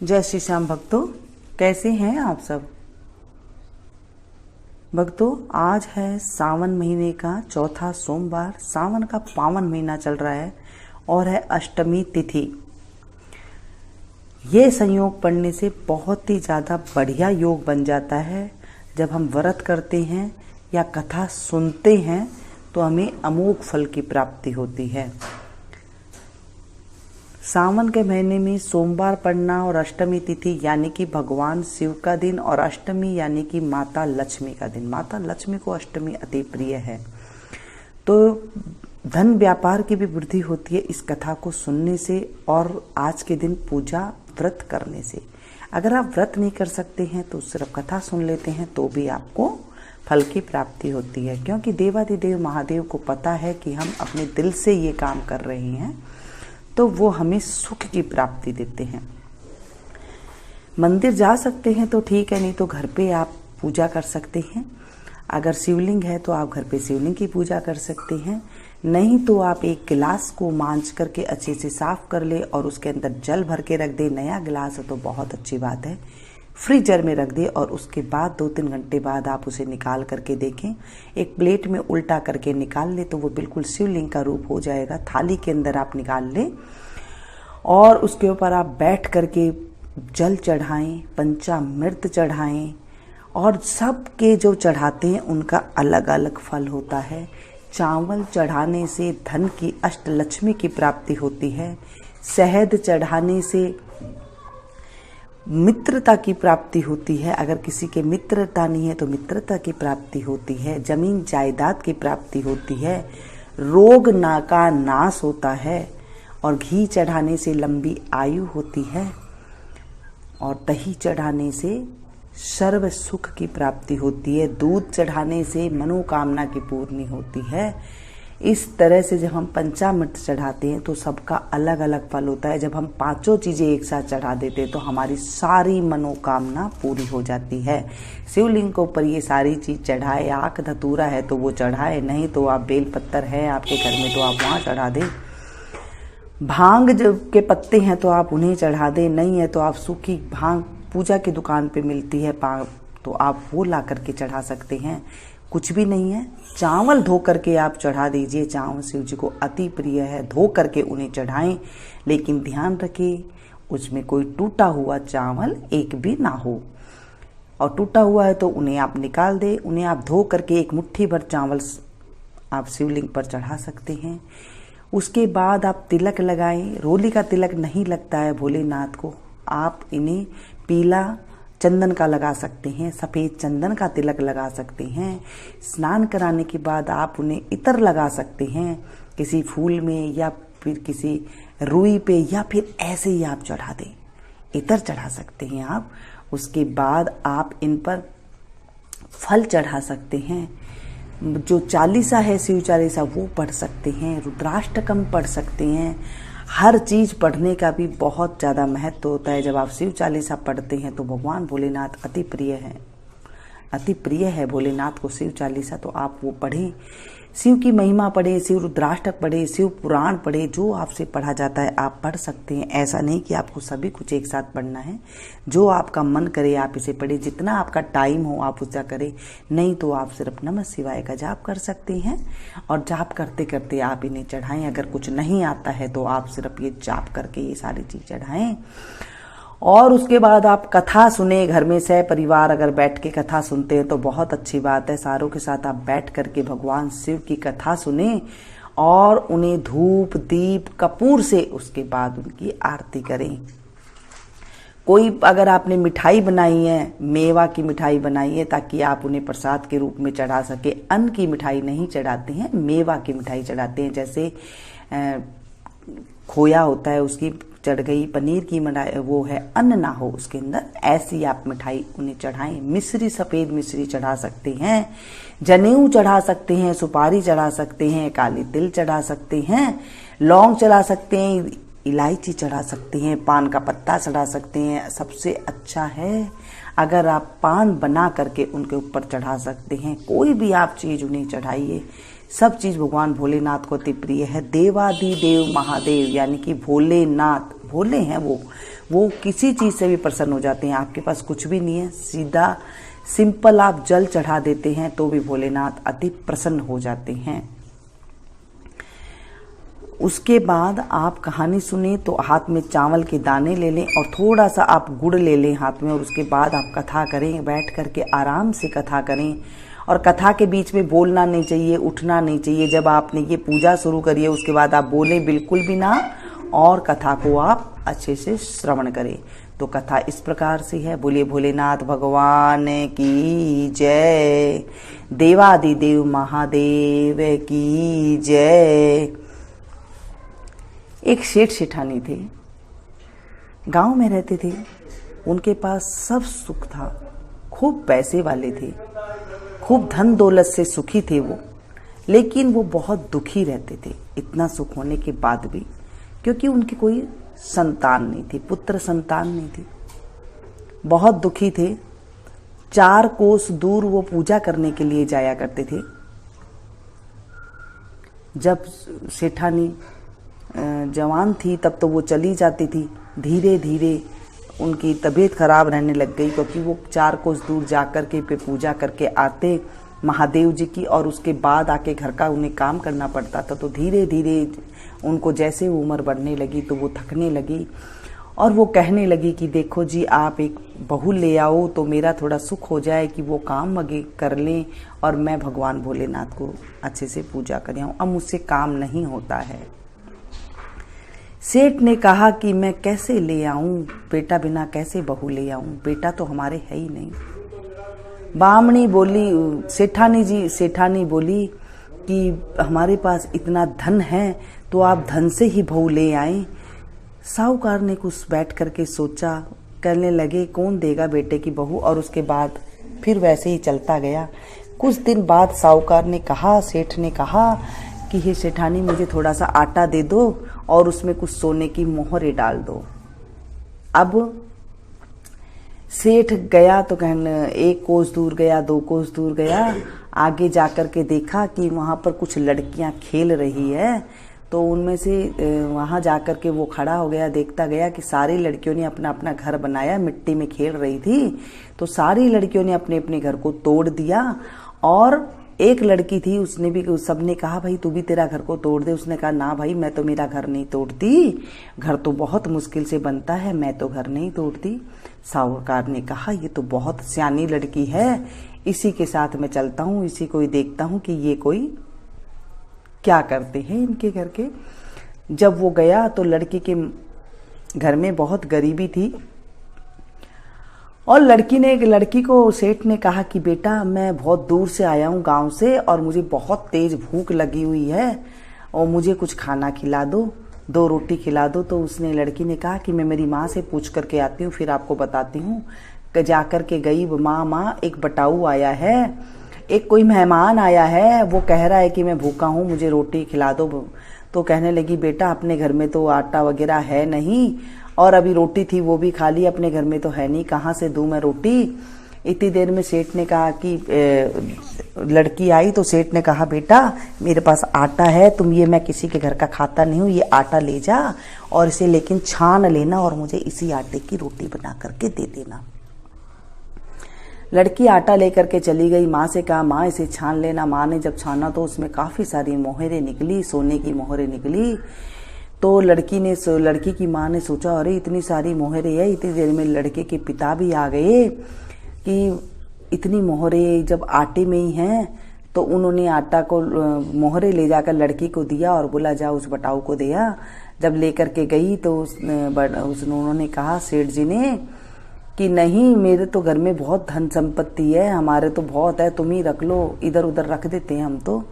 जय श्री श्याम भक्तों, कैसे हैं आप सब। भक्तों, आज है सावन महीने का चौथा सोमवार। सावन का पावन महीना चल रहा है और है अष्टमी तिथि। ये संयोग पड़ने से बहुत ही ज़्यादा बढ़िया योग बन जाता है। जब हम व्रत करते हैं या कथा सुनते हैं तो हमें अमोघ फल की प्राप्ति होती है। सावन के महीने में सोमवार पड़ना और अष्टमी तिथि यानी कि भगवान शिव का दिन और अष्टमी यानी कि माता लक्ष्मी का दिन। माता लक्ष्मी को अष्टमी अति प्रिय है, तो धन व्यापार की भी वृद्धि होती है इस कथा को सुनने से और आज के दिन पूजा व्रत करने से। अगर आप व्रत नहीं कर सकते हैं तो सिर्फ कथा सुन लेते हैं तो भी आपको फल की प्राप्ति होती है, क्योंकि देवाधिदेव महादेव को पता है कि हम अपने दिल से ये काम कर रहे हैं तो वो हमें सुख की प्राप्ति देते हैं। मंदिर जा सकते हैं तो ठीक है, नहीं तो घर पे आप पूजा कर सकते हैं। अगर शिवलिंग है तो आप घर पे शिवलिंग की पूजा कर सकते हैं, नहीं तो आप एक गिलास को मांज करके अच्छे से साफ कर ले और उसके अंदर जल भर के रख दे। नया गिलास है तो बहुत अच्छी बात है, फ्रीजर में रख दे और उसके बाद 2-3 घंटे बाद आप उसे निकाल करके देखें। एक प्लेट में उल्टा करके निकाल ले तो वो बिल्कुल शिवलिंग का रूप हो जाएगा। थाली के अंदर आप निकाल लें और उसके ऊपर आप बैठ करके जल चढ़ाएं, पंचामृत चढ़ाएं और सब के जो चढ़ाते हैं उनका अलग अलग फल होता है। चावल चढ़ाने से धन की अष्टलक्ष्मी की प्राप्ति होती है। शहद चढ़ाने से मित्रता की प्राप्ति होती है। अगर किसी के मित्रता नहीं है तो मित्रता की प्राप्ति होती है। जमीन जायदाद की प्राप्ति होती है। रोग का नाश होता है और घी चढ़ाने से लंबी आयु होती है और दही चढ़ाने से सर्व सुख की प्राप्ति होती है। दूध चढ़ाने से मनोकामना की पूर्ति होती है। इस तरह से जब हम पंचामृत चढ़ाते हैं तो सबका अलग अलग फल होता है। जब हम 5 चीजें एक साथ चढ़ा देते हैं तो हमारी सारी मनोकामना पूरी हो जाती है। शिवलिंग के ऊपर ये सारी चीज चढ़ाए, आक धतूरा है तो वो चढ़ाए, नहीं तो आप बेलपत्तर है आपके घर में तो आप वहाँ चढ़ा दें। भांग जब के पत्ते हैं तो आप उन्हें चढ़ा दें, नहीं है तो आप सूखी भांग पूजा की दुकान पे मिलती है तो आप वो ला करके चढ़ा सकते हैं। कुछ भी नहीं है, चावल धो करके आप चढ़ा दीजिए। चावल शिव जी को अति प्रिय है, धो करके उन्हें चढ़ाएं, लेकिन ध्यान रखें उसमें कोई टूटा हुआ चावल एक भी ना हो। और टूटा हुआ है तो उन्हें आप निकाल दें। उन्हें आप धो करके एक मुट्ठी भर चावल आप शिवलिंग पर चढ़ा सकते हैं। उसके बाद आप तिलक लगाएं। रोली का तिलक नहीं लगता है भोलेनाथ को, आप इन्हें पीला चंदन का लगा सकते हैं, सफ़ेद चंदन का तिलक लगा सकते हैं। स्नान कराने के बाद आप उन्हें इत्र लगा सकते हैं किसी फूल में या फिर किसी रुई पे, या फिर ऐसे ही आप चढ़ा दें, इत्र चढ़ा सकते हैं आप। उसके बाद आप इन पर फल चढ़ा सकते हैं। जो चालीसा है शिव चालीसा वो पढ़ सकते हैं, रुद्राष्टकम पढ़ सकते हैं। हर चीज पढ़ने का भी बहुत ज़्यादा महत्व होता है। जब आप शिव चालीसा पढ़ते हैं तो भगवान भोलेनाथ अति प्रिय है भोलेनाथ को शिव चालीसा, तो आप वो पढ़ें। शिव की महिमा पढ़े, शिव रुद्राष्टक पढ़े, शिव पुराण पढ़े, जो आपसे पढ़ा जाता है आप पढ़ सकते हैं। ऐसा नहीं कि आपको सभी कुछ एक साथ पढ़ना है, जो आपका मन करे आप इसे पढ़े। जितना आपका टाइम हो आप उसका करें, नहीं तो आप सिर्फ नमः शिवाय का जाप कर सकते हैं और जाप करते करते आप इन्हें चढ़ाएं। अगर कुछ नहीं आता है तो आप सिर्फ ये जाप करके ये सारी चीज चढ़ाएं और उसके बाद आप कथा सुने। घर में सह परिवार अगर बैठ के कथा सुनते हैं तो बहुत अच्छी बात है। सारों के साथ आप बैठ करके भगवान शिव की कथा सुने और उन्हें धूप दीप कपूर से उसके बाद उनकी आरती करें। कोई अगर आपने मिठाई बनाई है, मेवा की मिठाई बनाई है ताकि आप उन्हें प्रसाद के रूप में चढ़ा सके। अन्न की मिठाई नहीं चढ़ाते हैं, मेवा की मिठाई चढ़ाते हैं। जैसे खोया होता है उसकी चढ़ गई, पनीर की मिठाई वो है, अन्न ना हो उसके अंदर, ऐसी आप मिठाई उन्हें चढ़ाएं। मिश्री, सफेद मिश्री चढ़ा सकते हैं, जनेऊ चढ़ा सकते हैं, सुपारी चढ़ा सकते हैं, काली तिल चढ़ा सकते हैं, लौंग चढ़ा सकते हैं, इलायची चढ़ा सकते हैं, पान का पत्ता चढ़ा सकते हैं। सबसे अच्छा है अगर आप पान बना करके उनके ऊपर चढ़ा सकते हैं। कोई भी आप चीज उन्हें चढ़ाइए, सब चीज भगवान भोलेनाथ को अति प्रिय है। देवाधिदेव महादेव यानी कि भोलेनाथ, भोले हैं वो किसी चीज़ से भी प्रसन्न हो जाते हैं। आपके पास कुछ भी नहीं है, सीधा सिंपल आप जल चढ़ा देते हैं तो भी भोलेनाथ अति प्रसन्न हो जाते हैं। उसके बाद आप कहानी सुने तो हाथ में चावल के दाने ले लें और थोड़ा सा आप गुड़ ले लें हाथ में, और उसके बाद आप कथा करें, बैठ करके आराम से कथा करें। और कथा के बीच में बोलना नहीं चाहिए, उठना नहीं चाहिए। जब आपने ये पूजा शुरू करी है उसके बाद आप बोलें बिल्कुल भी ना, और कथा को आप अच्छे से श्रवण करें। तो कथा इस प्रकार से है। बोलिए भोलेनाथ भगवान की जय, देवादिदेव महादेव की जय। एक सेठ सेठानी थे, गांव में रहते थे। उनके पास सब सुख था, खूब पैसे वाले थे, खूब धन दौलत से सुखी थे वो, लेकिन वो बहुत दुखी रहते थे इतना सुख होने के बाद भी, क्योंकि उनकी कोई संतान नहीं थी, पुत्र संतान नहीं थी। बहुत दुखी थे। 4 कोस दूर वो पूजा करने के लिए जाया करते थे। जब सेठानी जवान थी तब तो वो चली जाती थी। धीरे धीरे उनकी तबीयत खराब रहने लग गई, क्योंकि वो 4 कोस दूर जाकर के पे पूजा करके आते महादेव जी की, और उसके बाद आके घर का उन्हें काम करना पड़ता था। तो धीरे धीरे उनको जैसे उम्र बढ़ने लगी तो वो थकने लगी, और वो कहने लगी कि देखो जी, आप एक बहू ले आओ तो मेरा थोड़ा सुख हो जाए, कि वो काम वगे कर लें और मैं भगवान भोलेनाथ को अच्छे से पूजा कर आऊँ। अब मुझसे काम नहीं होता है। सेठ ने कहा कि मैं कैसे ले आऊं बेटा, बिना कैसे बहू ले आऊं, बेटा तो हमारे है ही नहीं। बामणी बोली, सेठानी बोली कि हमारे पास इतना धन है तो आप धन से ही बहू ले आए। साहूकार ने कुछ बैठ करके सोचा, कहने लगे कौन देगा बेटे की बहू, और उसके बाद फिर वैसे ही चलता गया। कुछ दिन बाद साहूकार ने कहा, सेठ ने कहा कि हे सेठानी, मुझे थोड़ा सा आटा दे दो और उसमें कुछ सोने की मोहरें डाल दो। अब सेठ गया तो कहने 1 कोस दूर गया, 2 कोस दूर गया, आगे जाकर के देखा कि वहां पर कुछ लड़कियां खेल रही है। तो उनमें से वहां जाकर के वो खड़ा हो गया, देखता गया कि सारी लड़कियों ने अपना अपना घर बनाया, मिट्टी में खेल रही थी। तो सारी लड़कियों ने अपने अपने घर को तोड़ दिया, और एक लड़की थी, उसने भी, सबने कहा भाई तू भी तेरा घर को तोड़ दे। उसने कहा ना भाई, मैं तो मेरा घर नहीं तोड़ती, घर तो बहुत मुश्किल से बनता है, मैं तो घर नहीं तोड़ती। साहूकार ने कहा ये तो बहुत सियानी लड़की है, इसी के साथ मैं चलता हूँ, इसी को ही देखता हूँ कि ये कोई क्या करते हैं इनके घर के। जब वो गया तो लड़की के घर में बहुत गरीबी थी, और लड़की को सेठ ने कहा कि बेटा, मैं बहुत दूर से आया हूँ गांव से, और मुझे बहुत तेज भूख लगी हुई है, और मुझे कुछ खाना खिला दो, 2 रोटी खिला दो। तो उसने, लड़की ने कहा कि मैं मेरी माँ से पूछ करके आती हूँ, फिर आपको बताती हूँ। जाकर के गई, माँ एक बटाऊ आया है, एक कोई मेहमान आया है, वो कह रहा है कि मैं भूखा हूँ, मुझे रोटी खिला दो। तो कहने लगी बेटा, अपने घर में तो आटा वगैरह है नहीं, और अभी रोटी थी वो भी खाली, अपने घर में तो है नहीं, कहाँ से दूं मैं रोटी। इतनी देर में सेठ ने कहा कि लड़की आई तो सेठ ने कहा बेटा, मेरे पास आटा है, तुम ये, मैं किसी के घर का खाता नहीं हूँ, ये आटा ले जा और इसे लेकिन छान लेना, और मुझे इसी आटे की रोटी बना करके दे देना। लड़की आटा लेकर के चली गई, माँ से कहा माँ इसे छान लेना। माँ ने जब छाना तो उसमें काफी सारी मोहरें निकली, सोने की मोहरें निकली। तो लड़की की माँ ने सोचा, अरे इतनी सारी मोहरें है। इतनी देर में लड़के के पिता भी आ गए कि इतनी मोहरें जब आटे में ही हैं, तो उन्होंने आटा को, मोहरें ले जाकर लड़की को दिया और बोला जा उस बटाऊ को दिया। जब लेकर के गई तो उन्होंने कहा, सेठ जी ने, कि नहीं, मेरे तो घर में बहुत धन संपत्ति है, हमारे तो बहुत है, तुम ही रख लो, इधर उधर रख देते हैं हम तो।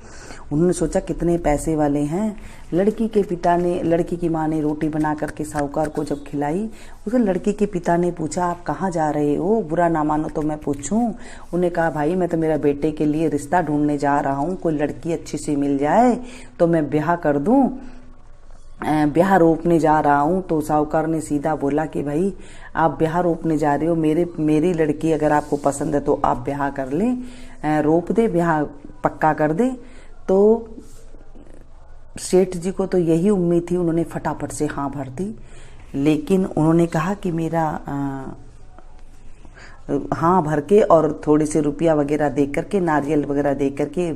उन्होंने सोचा कितने पैसे वाले हैं। लड़की की माँ ने रोटी बना करके साहूकार को जब खिलाई, उसे लड़की के पिता ने पूछा, आप कहाँ जा रहे हो, बुरा ना मानो तो मैं पूछूं। उन्हें कहा, भाई मैं तो मेरा बेटे के लिए रिश्ता ढूंढने जा रहा हूँ, कोई लड़की अच्छी सी मिल जाए तो मैं ब्याह कर दूं, ब्याह रोपने जा रहा हूँ। तो साहूकार ने सीधा बोला कि भाई आप ब्याह रोपने जा रहे हो, मेरी लड़की अगर आपको पसंद है तो आप ब्याह कर लें, रोप दे, ब्याह पक्का कर दे। तो सेठ जी को तो यही उम्मीद थी, उन्होंने फटाफट से हाँ भर दी। लेकिन उन्होंने कहा कि मेरा हाँ भर के और थोड़े से रुपया वगैरह दे करके, नारियल वगैरह दे करके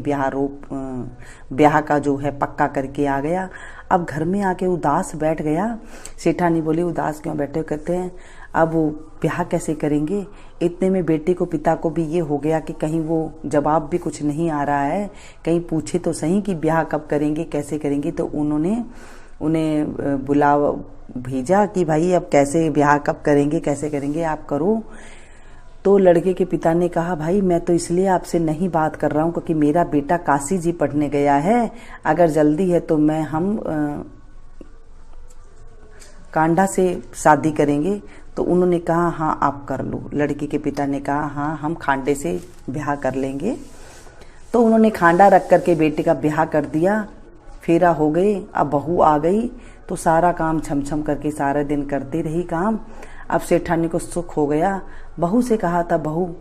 ब्याह का जो है पक्का करके आ गया। अब घर में आके उदास बैठ गया। सेठानी बोली उदास क्यों बैठे? कहते हैं अब वो ब्याह कैसे करेंगे? इतने में बेटे को, पिता को भी ये हो गया कि कहीं वो जवाब भी कुछ नहीं आ रहा है, कहीं पूछे तो सही कि ब्याह कब करेंगे, कैसे करेंगे। तो उन्होंने उन्हें भेजा कि भाई अब कैसे ब्याह कब करेंगे, कैसे करेंगे, आप करो। तो लड़के के पिता ने कहा भाई मैं तो इसलिए आपसे नहीं बात कर रहा हूँ क्योंकि मेरा बेटा काशी जी पढ़ने गया है, अगर जल्दी है तो हम कांडा से शादी करेंगे। तो उन्होंने कहा हाँ आप कर लो। लड़की के पिता ने कहा हाँ हम खांडे से ब्याह कर लेंगे। तो उन्होंने खांडा रख करके बेटे का ब्याह कर दिया। फेरा हो गए। अब बहू आ गई तो सारा काम छमछम करके सारा दिन करती रही काम। अब सेठानी को सुख हो गया। बहू से कहा था बहू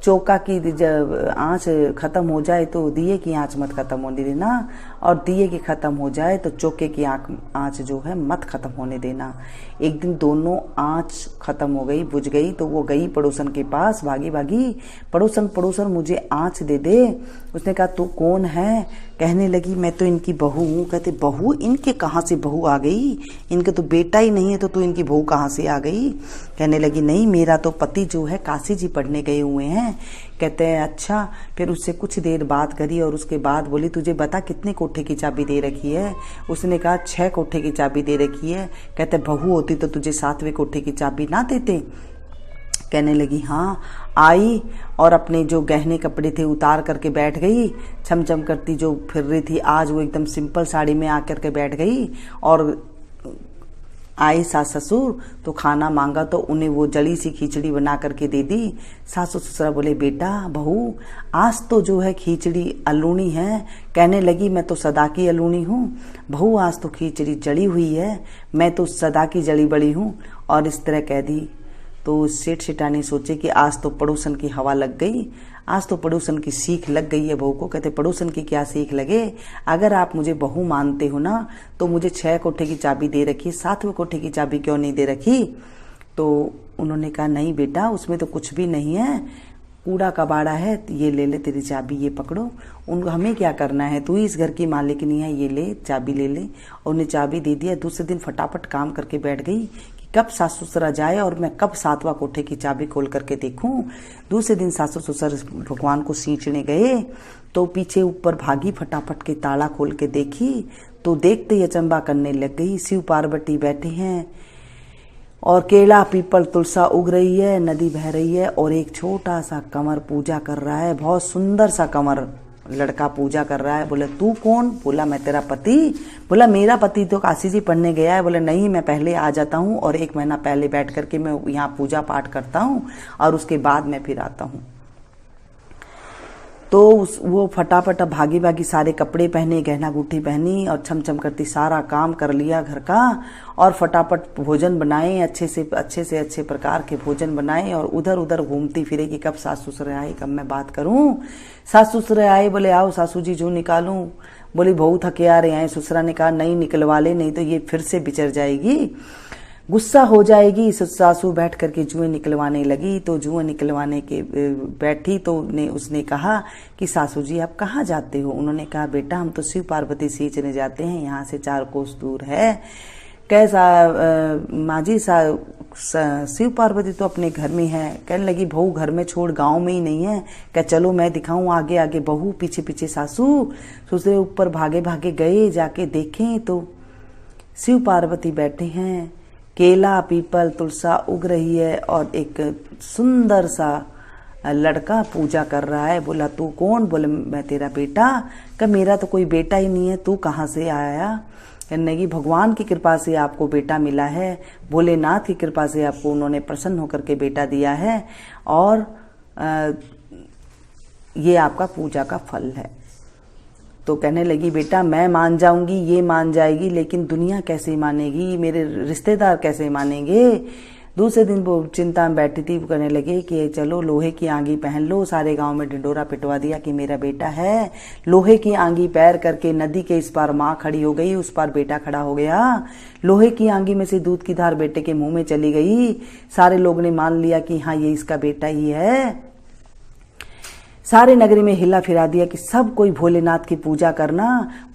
चौका की जब आँच खत्म हो जाए तो दिए की आँच मत खत्म होने देना, और दिए की खत्म हो जाए तो चौके की आँच जो है मत खत्म होने देना। एक दिन दोनों आँच खत्म हो गई, बुझ गई। तो वो गई पड़ोसन के पास, भागी भागी, पड़ोसन मुझे आँच दे दे। उसने कहा तू कौन है? कहने लगी मैं तो इनकी बहू हूँ। कहते बहू? इनके कहाँ से बहू आ गई? इनके तो बेटा ही नहीं है तो तू इनकी बहू कहाँ से आ गई? कहने लगी नहीं मेरा तो पति जो है काशी जी पढ़ने गए हुए हैं। कहते हैं अच्छा। फिर उससे कुछ देर बात करी और उसके बाद बोली तुझे बता कितने कोठे की चाबी दे रखी है? उसने कहा 6 कोठे की चाबी दे रखी है। कहते बहू होती तो तुझे 7वें कोठे की चाबी ना देते? कहने लगी हाँ। आई और अपने जो गहने कपड़े थे उतार करके बैठ गई, छमछम करती जो फिर रही थी। आज वो एकदम सिंपल साड़ी में आकर के बैठ गई। और आए सास ससुर तो खाना मांगा तो उन्हें वो जली सी खिचड़ी बना करके दे दी। सासु ससुरा बोले बेटा बहू आज तो जो है खिचड़ी अलूणी है। कहने लगी मैं तो सदा की अलूणी हूँ। बहू आज तो खिचड़ी जली हुई है, मैं तो सदा की जली बड़ी हूँ। और इस तरह कह दी। तो सेठ सेठानी सोचे कि आज तो पड़ोसन की हवा लग गई, आज तो पड़ोसन की सीख लग गई है बहू को। कहते पड़ोसन की क्या सीख लगे? अगर आप मुझे बहू मानते हो ना तो मुझे 6 कोठे की चाबी दे रखी, 7वें कोठे की चाबी क्यों नहीं दे रखी? तो उन्होंने कहा नहीं बेटा उसमें तो कुछ भी नहीं है, कूड़ा कबाड़ा है, ये ले ले तेरी चाबी, ये पकड़ो। उनको हमें क्या करना है, तू ही इस घर की मालिकनी है, ये ले चाबी ले ले। और उन्हें चाबी दे दिया। दूसरे दिन फटाफट काम करके बैठ गई कि कब सासु ससुरा जाए और मैं कब 7वां कोठे की चाबी खोल करके देखूं। दूसरे दिन सासु ससुर भगवान को सींचने गए तो पीछे ऊपर भागी, फटाफट के ताला खोल के देखी तो देखते ही अचंबा करने लग गई। शिव पार्वती बैठे हैं और केला पीपल तुलसा उग रही है, नदी बह रही है और एक छोटा सा कंवर पूजा कर रहा है। बहुत सुंदर सा कंवर लड़का पूजा कर रहा है। बोले तू कौन? बोला मैं तेरा पति। बोला मेरा पति तो काशी जी पढ़ने गया है। बोले नहीं मैं पहले आ जाता हूँ और 1 महीना पहले बैठ करके मैं यहाँ पूजा पाठ करता हूँ और उसके बाद मैं फिर आता हूँ। तो वो फटाफट भागी भागी सारे कपड़े पहने, गहना गुठी पहनी और छमछम करती सारा काम कर लिया घर का और फटाफट भोजन बनाए, अच्छे से अच्छे प्रकार के भोजन बनाए और उधर उधर घूमती फिरे कि कब सासु ससुर आए, कब मैं बात करूं। सासु ससुर आए, बोले आओ सासू जी जूं निकालूं। बोली बहू थके आ रहे हैं। ससुरा ने कहा नहीं निकलवा ले, नहीं तो ये फिर से बिचर जाएगी, गुस्सा हो जाएगी। सासू बैठ करके जुएं निकलवाने लगी। तो जुएं निकलवाने के बैठी तो उसने कहा कि सासू जी आप कहाँ जाते हो? उन्होंने कहा बेटा हम तो शिव पार्वती सींचने जाते हैं, यहाँ से 4 कोस दूर है। कैसा माँ जी शिव पार्वती तो अपने घर में है। कहने लगी बहू घर में छोड़ गांव में ही नहीं है। क्या चलो मैं दिखाऊं आगे आगे बहू, पीछे पीछे सासू। ससुरे ऊपर भागे भागे गए, जाके देखें तो शिव पार्वती बैठे हैं, केला पीपल तुलसा उग रही है और एक सुंदर सा लड़का पूजा कर रहा है। बोला तू कौन? बोले मैं तेरा बेटा। क्या मेरा तो कोई बेटा ही नहीं है, तू कहाँ से आया? कहने की भगवान की कृपा से आपको बेटा मिला है, भोलेनाथ की कृपा से आपको उन्होंने प्रसन्न होकर के बेटा दिया है और ये आपका पूजा का फल है। तो कहने लगी बेटा मैं मान जाऊंगी, ये मान जाएगी, लेकिन दुनिया कैसे मानेगी, मेरे रिश्तेदार कैसे मानेंगे? दूसरे दिन वो चिंता में बैठी थी, वो कहने लगे कि चलो लोहे की आंगी पहन लो। सारे गांव में ढिंडोरा पिटवा दिया कि मेरा बेटा है। लोहे की आंगी पैर करके नदी के इस पार माँ खड़ी हो गई, उस पार बेटा खड़ा हो गया। लोहे की आंगी में से दूध की धार बेटे के मुंह में चली गई। सारे लोग ने मान लिया कि हाँ ये इसका बेटा ही है। सारे नगरी में हिला फिरा दिया कि सब कोई भोलेनाथ की पूजा करना।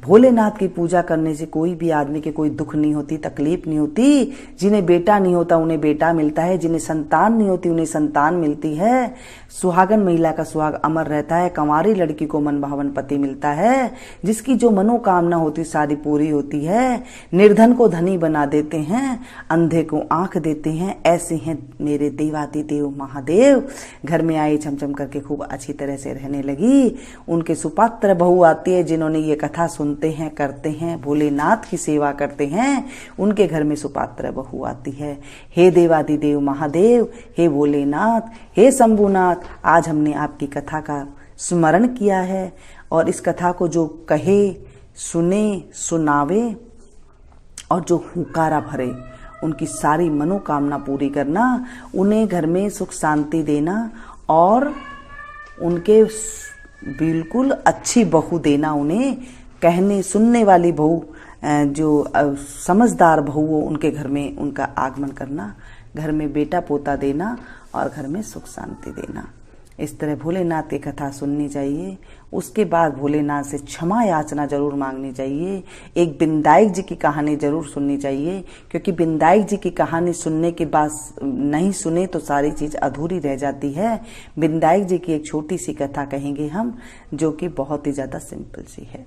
भोलेनाथ की पूजा करने से कोई भी आदमी के कोई दुख नहीं होती, तकलीफ नहीं होती। जिन्हें बेटा नहीं होता उन्हें बेटा मिलता है, जिन्हें संतान नहीं होती उन्हें संतान मिलती है। सुहागन महिला का सुहाग अमर रहता है। कंवारी लड़की को मन भावन पति मिलता है। जिसकी जो मनोकामना होती सारी पूरी होती है। निर्धन को धनी बना देते हैं, अंधे को आंख देते हैं। ऐसे हैं मेरे देवादिदेव महादेव। घर में आई चमचम करके खूब अच्छी तरह से रहने लगी। उनके सुपात्र बहू आती है, जिन्होंने ये कथा सुनते हैं, करते हैं, भोलेनाथ की सेवा करते हैं, उनके घर में सुपात्र बहू आती है। हे देवादिदेव महादेव, हे भोलेनाथ, हे शंभुनाथ, आज हमने आपकी कथा का स्मरण किया है और इस कथा को जो कहे, सुने, सुनावे और जो हुकारा भरे, उनकी सारी मनोकामना पूरी करना, उन्हें घर में सुख शांति देना और उनके बिल्कुल अच्छी बहू देना। उन्हें कहने सुनने वाली बहू, जो समझदार बहू हो, उनके घर में उनका आगमन करना, घर में बेटा पोता देना और घर में सुख शांति देना। इस तरह भोलेनाथ की कथा सुननी चाहिए। उसके बाद भोलेनाथ से क्षमा याचना जरूर मांगनी चाहिए। एक बिंदाई जी की कहानी जरूर सुननी चाहिए, क्योंकि बिंदाई जी की कहानी सुनने के बाद नहीं सुने तो सारी चीज अधूरी रह जाती है। बिंदाई जी की एक छोटी सी कथा कहेंगे हम, जो कि बहुत ही ज्यादा सिंपल सी है।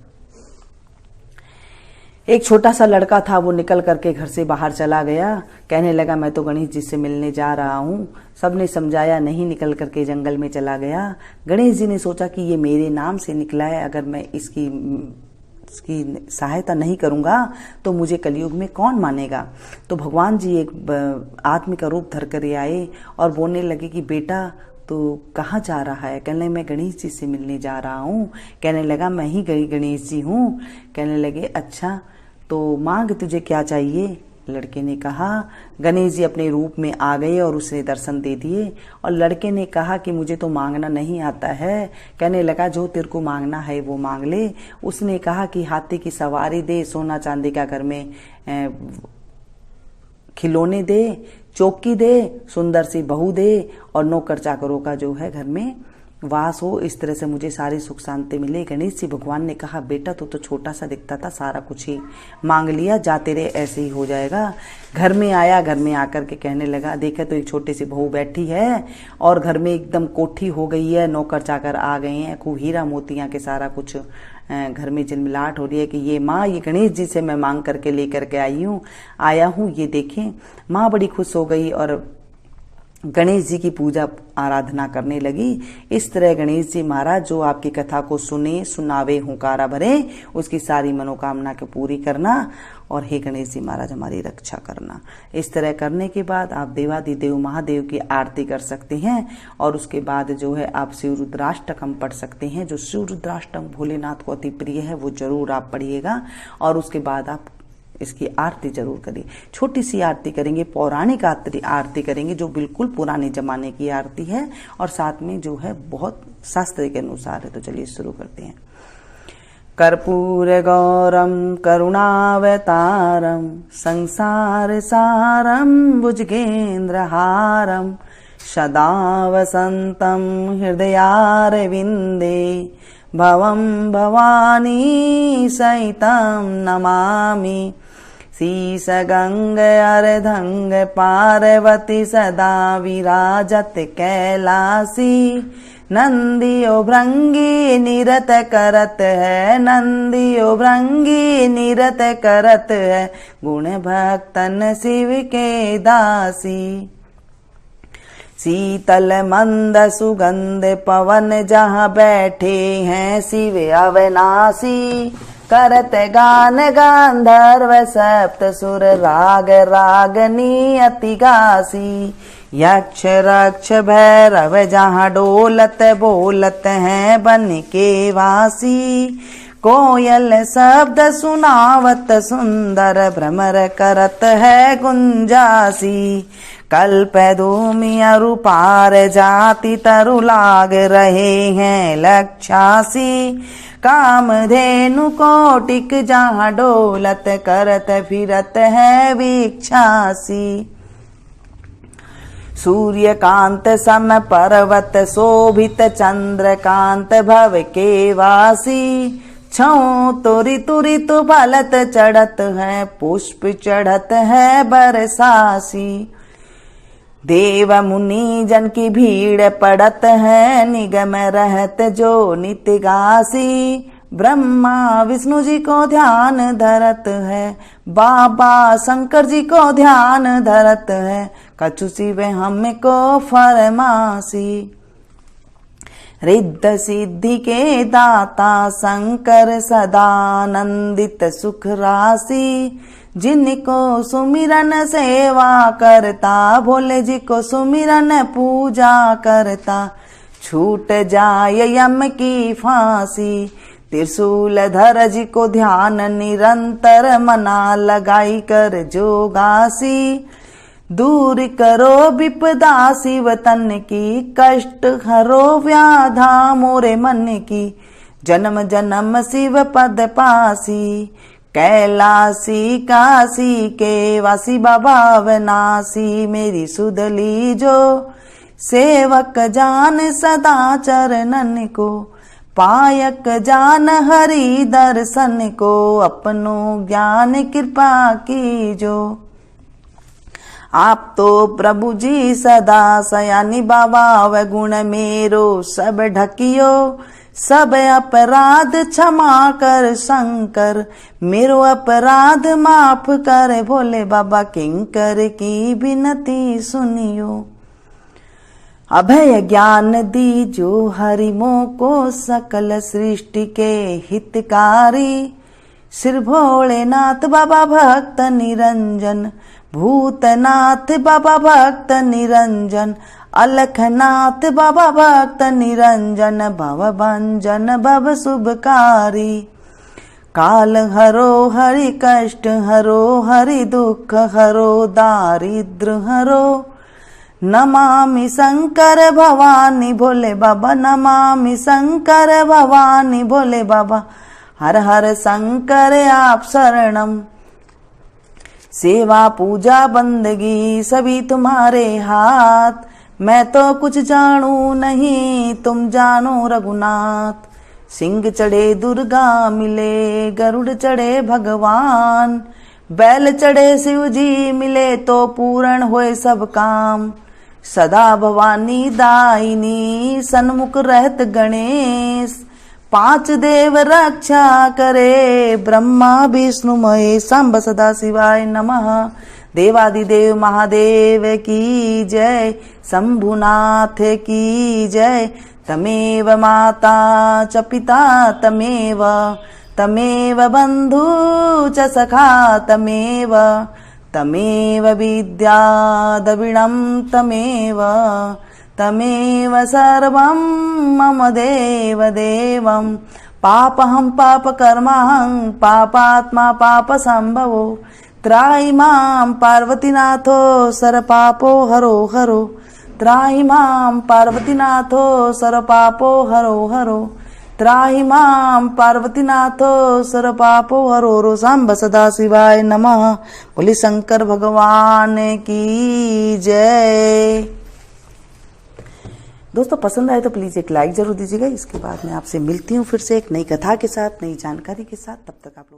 एक छोटा सा लड़का था, वो निकल करके घर से बाहर चला गया। कहने लगा मैं तो गणेश जी से मिलने जा रहा हूँ। सबने समझाया नहीं, निकल करके जंगल में चला गया। गणेश जी ने सोचा कि ये मेरे नाम से निकला है, अगर मैं इसकी सहायता नहीं करूंगा तो मुझे कलयुग में कौन मानेगा। तो भगवान जी एक आदमी का रूप धर कर आए और बोलने लगे कि बेटा तो कहाँ जा रहा है। कहने मैं गणेश जी से मिलने जा रहा हूँ। कहने लगा मैं ही गणेश जी हूँ। कहने लगे अच्छा तो मांग तुझे क्या चाहिए। लड़के ने कहा, गणेश जी अपने रूप में आ गए और उसे दर्शन दे दिए। और लड़के ने कहा कि मुझे तो मांगना नहीं आता है। कहने लगा जो तेरे को मांगना है वो मांग ले। उसने कहा कि हाथी की सवारी दे, सोना चांदी का घर में खिलौने दे, चौकी दे, सुंदर सी बहू दे और नौकर चाकरों का जो है घर में वास हो। इस तरह से मुझे सारी सुख शांति मिले। गणेश जी भगवान ने कहा बेटा तो छोटा सा दिखता था, सारा कुछ ही मांग लिया, जाते रहे ऐसे ही हो जाएगा। घर में आया, घर में आकर के कहने लगा देखा तो एक छोटी सी बहू बैठी है और घर में एकदम कोठी हो गई है, नौकर चाकर आ गए हैं, खूब हीरा मोतियां के सारा कुछ घर में झिलमिलाहट हो रही है कि ये माँ, ये गणेश जी से मैं मांग करके लेकर के आया हूँ, ये देखें। माँ बड़ी खुश हो गई और गणेश जी की पूजा आराधना करने लगी। इस तरह गणेश जी महाराज जो आपकी कथा को सुने, सुनावे, हुंकारा भरे, उसकी सारी मनोकामना को पूरी करना और हे गणेश जी महाराज हमारी रक्षा करना। इस तरह करने के बाद आप देवादिदेव महादेव की आरती कर सकते हैं और उसके बाद जो है आप शिव रुद्राष्टकम पढ़ सकते हैं। जो शिव रुद्राष्टकम भोलेनाथ को अति प्रिय है वो जरूर आप पढ़िएगा और उसके बाद आप इसकी आरती जरूर करिए। छोटी सी आरती करेंगे, पौराणिक आरती करेंगे जो बिल्कुल पुराने जमाने की आरती है और साथ में जो है बहुत शास्त्र के अनुसार है। तो चलिए शुरू करते हैं। कर्पूर गौरम करुणावतारम संसार सारम भुजगेन्द्रहारम सदा वसंतम हृदयारविंदे भवं भवानी सहितं नमामि। शीश गंग अर्धंग पार्वती सदा विराजत कैलासी। नंदियो भृंगी निरत करत है, नंदियो भृंगी निरत करत है, गुण भक्तन शिव के दासी। शीतल मंद सुगंध पवन जहाँ बैठे हैं शिव अविनाशी। करत गान गांधर्व सप्त सुर राग रागनी अति गासी। यक्ष रक्ष भैरव जहाँ डोलत बोलत हैं बन के वासी। कोयल शब्द सुनावत सुंदर भ्रमर करत है गुंजासी। कल्प धूमि अरु पार जाति तरु लाग रहे हैं लक्षासी। कामधेनु कोटिक जहाँ डोलत करत फिरत है वीक्षासी। सूर्यकांत सम पर्वत शोभित चंद्रकांत भव के वासी। छौ तो ऋतु ऋतु फलत चढ़त है पुष्प चढ़त है बरसासी। देव मुनि जन की भीड़ पड़त है निगम रहत जो नित्य गासी। ब्रह्मा विष्णु जी को ध्यान धरत है बाबा शंकर जी को ध्यान धरत है कछु शिव हमको फरमासी। रिद्ध सिद्धि के दाता शंकर सदानंदित सुख राशि। जिनको सुमिरन सेवा करता भोले जी को सुमिरन पूजा करता छूट जाय यम की फांसी। त्रिशूल धर जी को ध्यान निरंतर मना लगाई कर जोगासी। दूर करो विपदा शिव तन की कष्ट हरो व्याधा मोरे मन की। जन्म जन्म शिव पद पासी कैलासी काशी के वासी बाबा अविनाशी। मेरी सुधली जो सेवक जान सदा चरणन को पायक जान हरि दर्शन को अपनो ज्ञान कृपा कीजो। आप तो प्रभु जी सदा सयानी बाबा व गुण मेरो सब ढकियो। सब अपराध क्षमा कर शंकर मेरो अपराध माफ कर भोले बाबा किंकर की विनती सुनियो। अभय ज्ञान दीजो हरिमो को सकल सृष्टि के हितकारी। श्री भोलेनाथ बाबा भक्त निरंजन भूतनाथ बाबा भक्त निरंजन अलखनाथ बाबा भक्त निरंजन भव भंजन भव शुभकारी। काल हरो हरि कष्ट हरो हरि दुख हरो दारिद्र हरो। नमामि शंकर भवानी भोले बाबा नमामि शंकर भवानी भोले बाबा। हर हर शंकर आप शरणम। सेवा पूजा बंदगी सभी तुम्हारे हाथ। मैं तो कुछ जानू नहीं तुम जानो रघुनाथ। सिंह चढ़े दुर्गा मिले गरुड़ चढ़े भगवान। बैल चढ़े शिव जी मिले तो पूर्ण होए सब काम। सदा भवानी दायिनी सन्मुख रहत गणेश। पांच देव रक्षा करे ब्रह्मा विष्णु महेश। सांब सदा शिवाय नमः। देवादिदेव महादेव की जय शंभुनाथ की जय। तमेव माता च पिता तमेव तमेव बंधु च सखा तमेव तमेव विद्या द्रविणं तमेव तमेव सर्वं मम देव देवं। पापहं पापकर्माहं पापात्मा पाप संभवो। त्राहि मां पार्वतीनाथो सर्वपापो हरो हरो। त्राहि मां पार्वतीनाथो सर्वपापो हरो हरो। त्राहि मां पार्वतीनाथो सर्वपापो हरो हरो। सांब सदा शिवाय नमः। बोले शंकर भगवान की जय। दोस्तों पसंद आए तो प्लीज एक लाइक जरूर दीजिएगा। इसके बाद मैं आपसे मिलती हूँ फिर से एक नई कथा के साथ नई जानकारी के साथ। तब तक आप लोग